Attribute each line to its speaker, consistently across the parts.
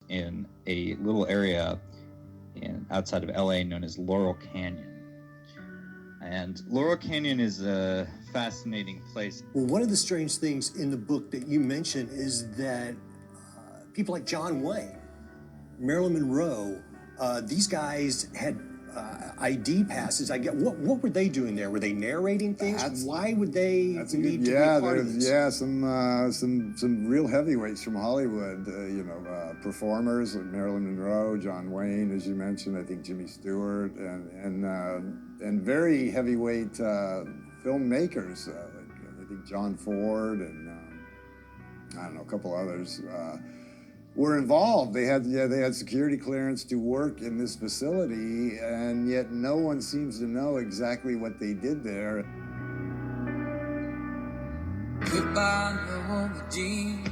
Speaker 1: in a little area outside of LA known as Laurel Canyon. And Laurel Canyon is a fascinating place.
Speaker 2: Well, one of the strange things in the book that you mention is that people like John Wayne, Marilyn Monroe, these guys had ID passes. What were they doing there? Were they narrating things? Why would they need to be part of this?
Speaker 3: Yeah, some real heavyweights from Hollywood. Performers like Marilyn Monroe, John Wayne, as you mentioned. I think Jimmy Stewart, and very heavyweight filmmakers. I think John Ford and I don't know, a couple others. Were involved. They had security clearance to work in this facility, and yet no one seems to know exactly what they did there.
Speaker 4: Goodbye, Norma Jean.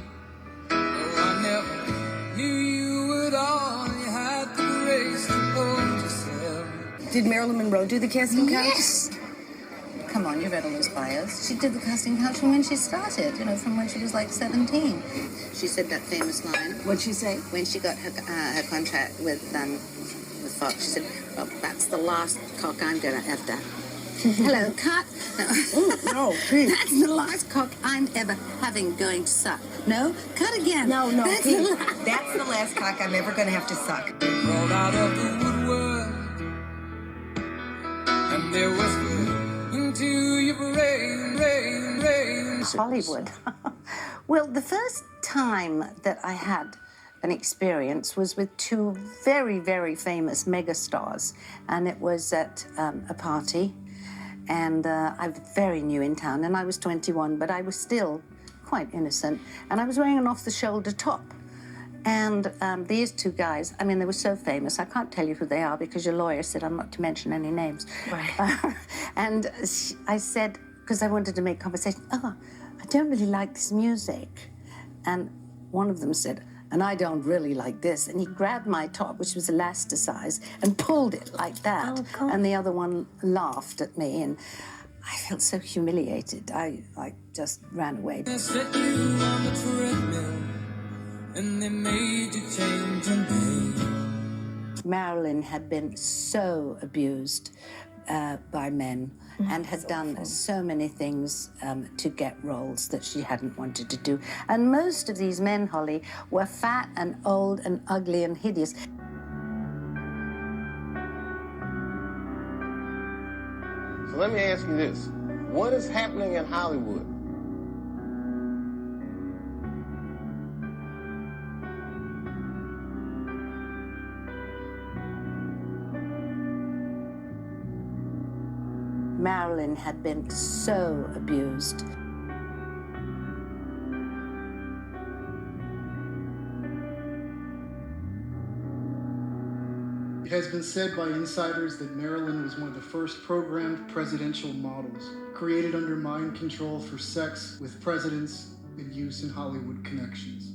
Speaker 4: Oh, I never knew you at all. You had the grace to hold yourself.
Speaker 5: Did Marilyn Monroe do the casting couch?
Speaker 6: Yes. Come on, you read all those bios. She did the casting couch from when she started, from when she was like 17. She said that famous line.
Speaker 5: What'd she say?
Speaker 6: When she got her contract with Fox, she said, well, that's the last cock I'm going to ever. Hello, cut.
Speaker 5: No, Pete.
Speaker 6: That's the last cock I'm ever going to suck. No, cut again.
Speaker 5: No,
Speaker 6: that's
Speaker 5: Pete. That's the last cock I'm ever going to have to suck.
Speaker 4: Crawled out of the woodwork, and there was into your brain.
Speaker 7: Hollywood. Well, the first time that I had an experience was with two very, very famous megastars, and it was at a party, and I was very new in town, and I was 21, but I was still quite innocent, and I was wearing an off-the-shoulder top. And these two guys, I mean, they were so famous. I can't tell you who they are because your lawyer said I'm not to mention any names.
Speaker 5: Right.
Speaker 7: And I said, because I wanted to make conversation, oh, I don't really like this music. And one of them said, and I don't really like this. And he grabbed my top, which was elasticized, and pulled it like that.
Speaker 5: Oh, God.
Speaker 7: And the other one laughed at me, and I felt so humiliated. I just ran away.
Speaker 4: They set you on the treadmill, and they made you change your name.
Speaker 7: Marilyn had been so abused by men and had done so many things to get roles that she hadn't wanted to do. And most of these men, Holly, were fat and old and ugly and hideous.
Speaker 8: So let me ask you this. What is happening in Hollywood?
Speaker 7: Marilyn had been so abused.
Speaker 9: It has been said by insiders that Marilyn was one of the first programmed presidential models, created under mind control for sex with presidents and use in Hollywood connections.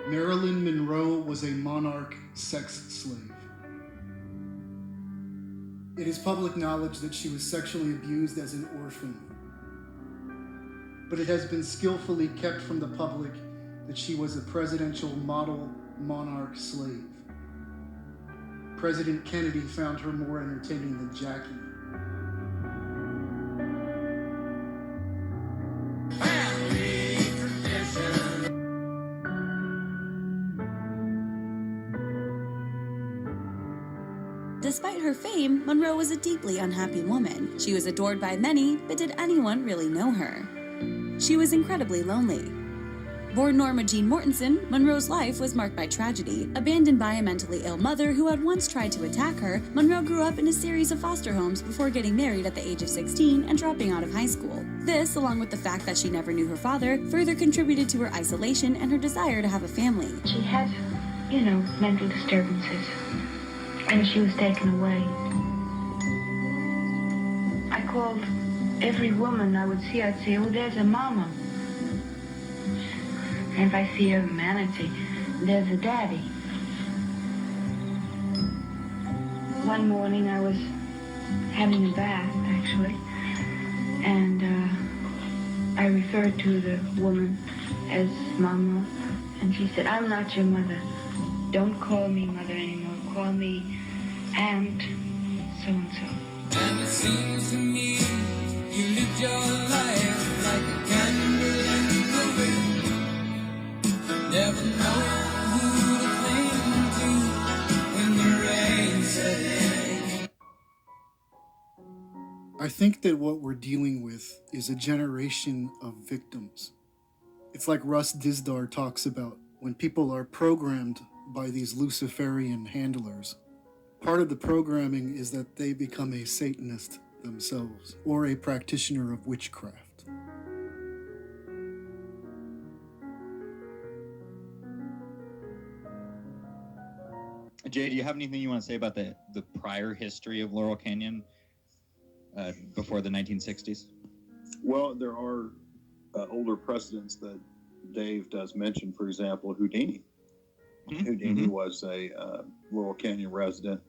Speaker 9: Marilyn Monroe was a monarch sex slave. It is public knowledge that she was sexually abused as an orphan, but it has been skillfully kept from the public that she was a presidential model monarch slave. President Kennedy found her more entertaining than Jackie.
Speaker 10: Despite her fame, Monroe was a deeply unhappy woman. She was adored by many, but did anyone really know her? She was incredibly lonely. Born Norma Jean Mortensen, Monroe's life was marked by tragedy. Abandoned by a mentally ill mother who had once tried to attack her, Monroe grew up in a series of foster homes before getting married at the age of 16 and dropping out of high school. This, along with the fact that she never knew her father, further contributed to her isolation and her desire to have a family.
Speaker 11: She has, mental disturbances. and she was taken away. I called every woman I would see. I'd say, oh, there's a mama. And if I see a man, I'd say, there's a daddy. One morning I was having a bath, actually, and I referred to the woman as Mama, and she said, I'm not your mother. Don't call me mother anymore. Call me Aunt so-and-so.
Speaker 4: And it seems to me you lived your life like a candle in the wind. Never know who to cling to when the rain set in.
Speaker 9: I think that what we're dealing with is a generation of victims. It's like Russ Dizdar talks about when people are programmed by these Luciferian handlers. Part of the programming is that they become a Satanist themselves or a practitioner of witchcraft.
Speaker 1: Jay, do you have anything you want to say about the prior history of Laurel Canyon before the 1960s?
Speaker 12: Well, there are older precedents that Dave does mention. For example, Houdini. Houdini was a Laurel Canyon resident.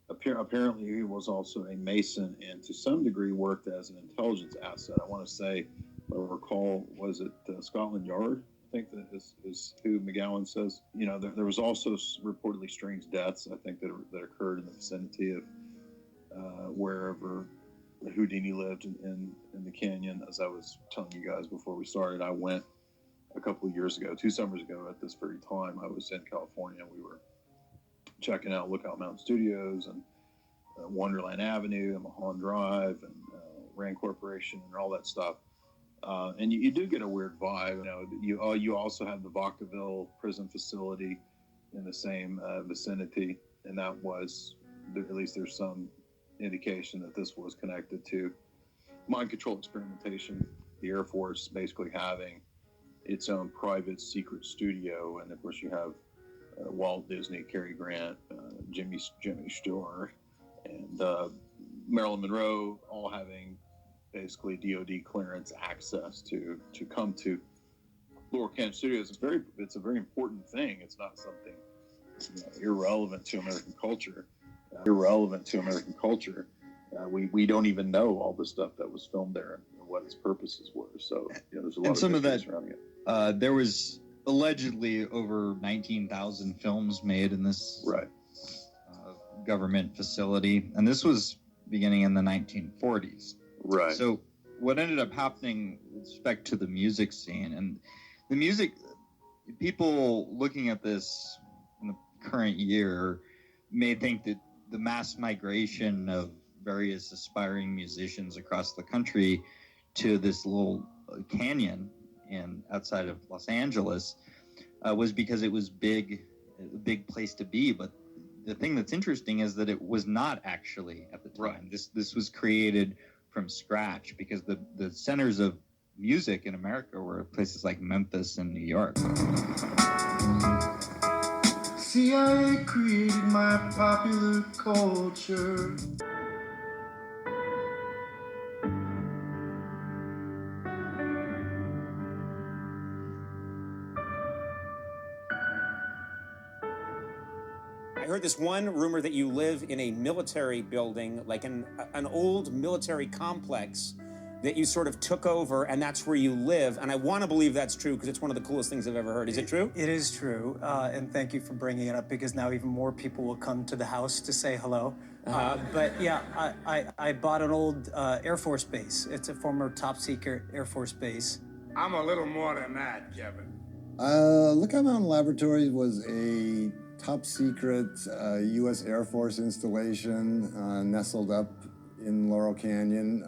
Speaker 12: Apparently, he was also a Mason and to some degree worked as an intelligence asset. I want to say, if I recall, was it Scotland Yard? I think that is who McGowan says. You know, there was also reportedly strange deaths, I think, that occurred in the vicinity of wherever Houdini lived in the canyon. As I was telling you guys before we started, I went a couple of years ago, 2 summers ago at this very time. I was in California. We were checking out Lookout Mountain Studios and Wonderland Avenue and Mahan Drive and Rand Corporation and all that stuff. And you do get a weird vibe. You know, you also have the Vacaville prison facility in the same vicinity, and that was, at least there's some indication that this was connected to mind control experimentation. The Air Force basically having its own private secret studio, and of course you have Walt Disney, Cary Grant, Jimmy Stewart, and Marilyn Monroe all having basically DOD clearance access to come to Laurel Canyon Studios. It's a very important thing. It's not something irrelevant to American culture. We don't even know all the stuff that was filmed there and what its purposes were. So there's a lot of that surrounding it.
Speaker 1: There was allegedly over 19,000 films made in this government facility, and this was beginning in the 1940s.
Speaker 12: Right.
Speaker 1: So what ended up happening with respect to the music scene and the music, people looking at this in the current year may think that the mass migration of various aspiring musicians across the country to this little canyon outside of Los Angeles was because it was a big place to be. But the thing that's interesting is that it was not actually at the time. Right. This was created from scratch because the centers of music in America were places like Memphis and New York.
Speaker 9: CIA created my popular culture.
Speaker 13: I heard this one rumor that you live in a military building, like an old military complex that you sort of took over, and that's where you live. And I want to believe that's true because it's one of the coolest things I've ever heard. Is it true?
Speaker 14: It is true, and thank you for bringing it up because now even more people will come to the house to say hello. But yeah, I bought an old Air Force base. It's a former top secret Air Force base.
Speaker 15: I'm a little more than that, Kevin.
Speaker 3: Lookout Mountain Laboratories was a top secret U.S. Air Force installation nestled up in Laurel Canyon.